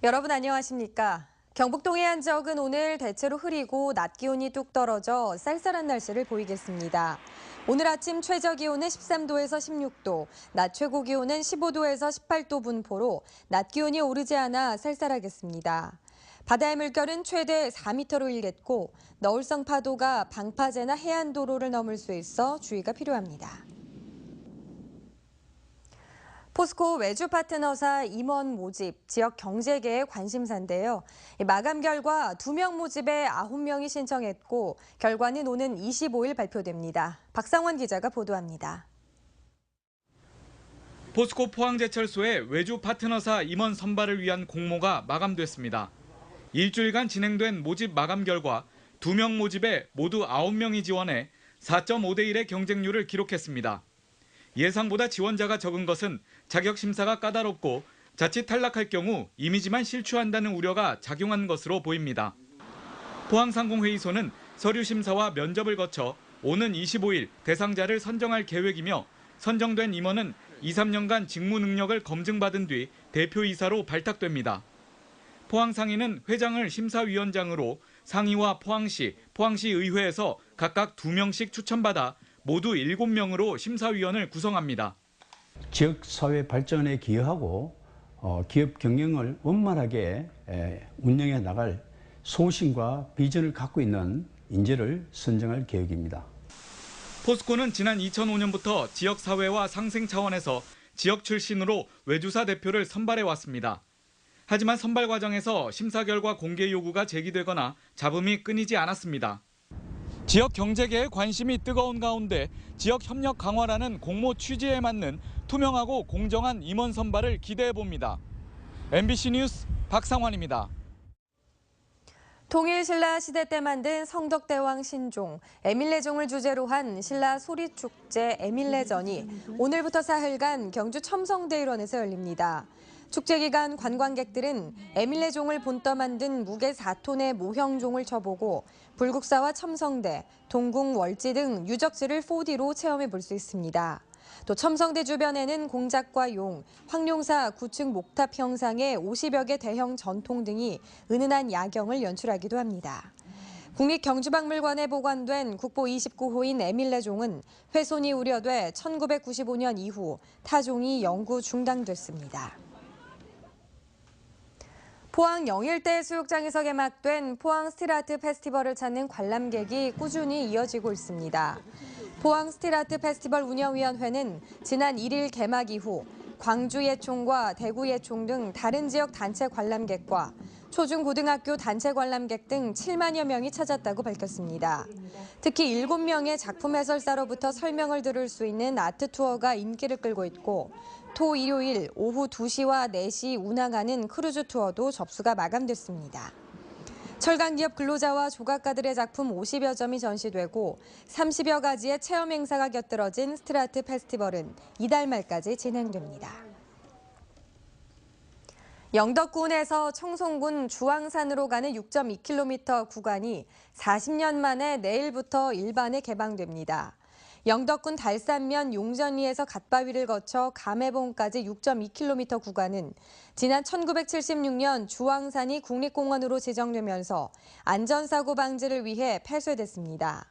여러분 안녕하십니까? 경북 동해안 지역은 오늘 대체로 흐리고 낮 기온이 뚝 떨어져 쌀쌀한 날씨를 보이겠습니다. 오늘 아침 최저 기온은 13도에서 16도, 낮 최고 기온은 15도에서 18도 분포로 낮 기온이 오르지 않아 쌀쌀하겠습니다. 바다의 물결은 최대 4m로 일겠고 너울성 파도가 방파제나 해안도로를 넘을 수 있어 주의가 필요합니다. 포스코 외주 파트너사 임원 모집, 지역 경제계의 관심사인데요. 마감 결과 2명 모집에 9명이 신청했고 결과는 오는 25일 발표됩니다. 박상원 기자가 보도합니다. 포스코 포항제철소의 외주 파트너사 임원 선발을 위한 공모가 마감됐습니다. 일주일간 진행된 모집 마감 결과 2명 모집에 모두 9명이 지원해 4.5대 1의 경쟁률을 기록했습니다. 예상보다 지원자가 적은 것은 자격 심사가 까다롭고 자칫 탈락할 경우 이미지만 실추한다는 우려가 작용한 것으로 보입니다. 포항상공회의소는 서류 심사와 면접을 거쳐 오는 25일 대상자를 선정할 계획이며 선정된 임원은 2, 3년간 직무 능력을 검증받은 뒤 대표이사로 발탁됩니다. 포항상인은 회장을 심사위원장으로 상위와 포항시, 포항시의회에서 각각 2명씩 추천받아 모두 7명으로 심사위원을 구성합니다. 지역사회 발전에 기여하고 기업 경영을 원만하게 운영해 나갈 소신과 비전을 갖고 있는 인재를 선정할 계획입니다. 포스코는 지난 2005년부터 지역사회와 상생 차원에서 지역 출신으로 외주사 대표를 선발해왔습니다. 하지만 선발 과정에서 심사 결과 공개 요구가 제기되거나 잡음이 끊이지 않았습니다. 지역 경제계의 관심이 뜨거운 가운데 지역 협력 강화라는 공모 취지에 맞는 투명하고 공정한 임원 선발을 기대해 봅니다. MBC 뉴스 박상환입니다. 통일 신라 시대 때 만든 성덕대왕 신종, 에밀레종을 주제로 한 신라 소리축제 에밀레전이 오늘부터 사흘간 경주 첨성대 일원에서 열립니다. 축제 기간 관광객들은 에밀레종을 본떠 만든 무게 4톤의 모형종을 쳐보고 불국사와 첨성대, 동궁, 월지 등 유적지를 4D로 체험해 볼 수 있습니다. 또 첨성대 주변에는 공작과 용, 황룡사 9층 목탑 형상의 50여 개 대형 전통 등이 은은한 야경을 연출하기도 합니다. 국립경주박물관에 보관된 국보 29호인 에밀레종은 훼손이 우려돼 1995년 이후 타종이 영구 중단됐습니다. 포항 영일대 수욕장에서 개막된 포항 스틸아트 페스티벌을 찾는 관람객이 꾸준히 이어지고 있습니다. 포항 스틸아트 페스티벌 운영위원회는 지난 1일 개막 이후 광주 예총과 대구 예총 등 다른 지역 단체 관람객과 초중고등학교 단체 관람객 등 7만여 명이 찾았다고 밝혔습니다. 특히 7명의 작품 해설사로부터 설명을 들을 수 있는 아트 투어가 인기를 끌고 있고 토, 일요일 오후 2시와 4시 운항하는 크루즈 투어도 접수가 마감됐습니다. 철강기업 근로자와 조각가들의 작품 50여 점이 전시되고 30여 가지의 체험 행사가 곁들어진 스틸아트 페스티벌은 이달 말까지 진행됩니다. 영덕군에서 청송군 주황산으로 가는 6.2km 구간이 40년 만에 내일부터 일반에 개방됩니다. 영덕군 달산면 용전리에서 갓바위를 거쳐 감해봉까지 6.2km 구간은 지난 1976년 주황산이 국립공원으로 지정되면서 안전사고 방지를 위해 폐쇄됐습니다.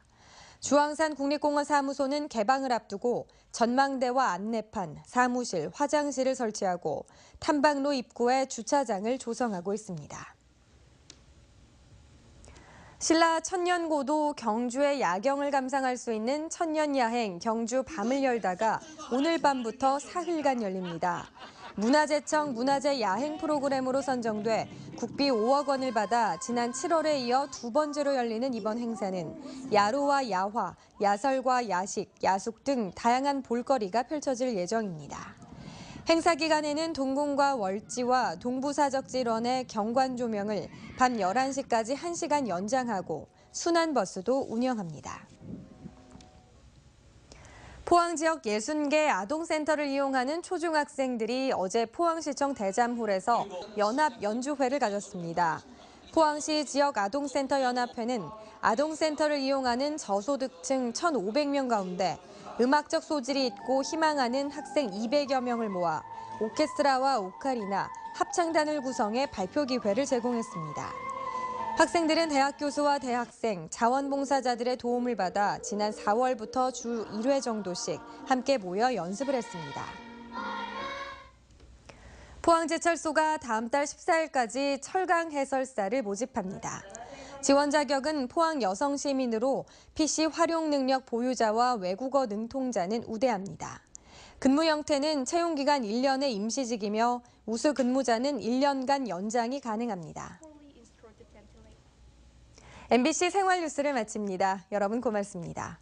주황산 국립공원 사무소는 개방을 앞두고 전망대와 안내판, 사무실, 화장실을 설치하고 탐방로 입구에 주차장을 조성하고 있습니다. 신라 천년고도 경주의 야경을 감상할 수 있는 천년야행 경주 밤을 열다가 오늘 밤부터 사흘간 열립니다. 문화재청 문화재 야행 프로그램으로 선정돼 국비 5억 원을 받아 지난 7월에 이어 2번째로 열리는 이번 행사는 야로와 야화, 야설과 야식, 야숙 등 다양한 볼거리가 펼쳐질 예정입니다. 행사 기간에는 동궁과 월지와 동부사적질원의 경관 조명을 밤 11시까지 1시간 연장하고 순환버스도 운영합니다. 포항 지역 60개 아동센터를 이용하는 초중학생들이 어제 포항시청 대잠홀에서 연합 연주회를 가졌습니다. 포항시 지역 아동센터 연합회는 아동센터를 이용하는 저소득층 1,500명 가운데 음악적 소질이 있고 희망하는 학생 200여 명을 모아 오케스트라와 오카리나, 합창단을 구성해 발표 기회를 제공했습니다. 학생들은 대학 교수와 대학생, 자원봉사자들의 도움을 받아 지난 4월부터 주 1회 정도씩 함께 모여 연습을 했습니다. 포항제철소가 다음 달 14일까지 철강 해설사를 모집합니다. 지원 자격은 포항 여성 시민으로 PC 활용 능력 보유자와 외국어 능통자는 우대합니다. 근무 형태는 채용 기간 1년의 임시직이며 우수 근무자는 1년간 연장이 가능합니다. MBC 생활뉴스를 마칩니다. 여러분 고맙습니다.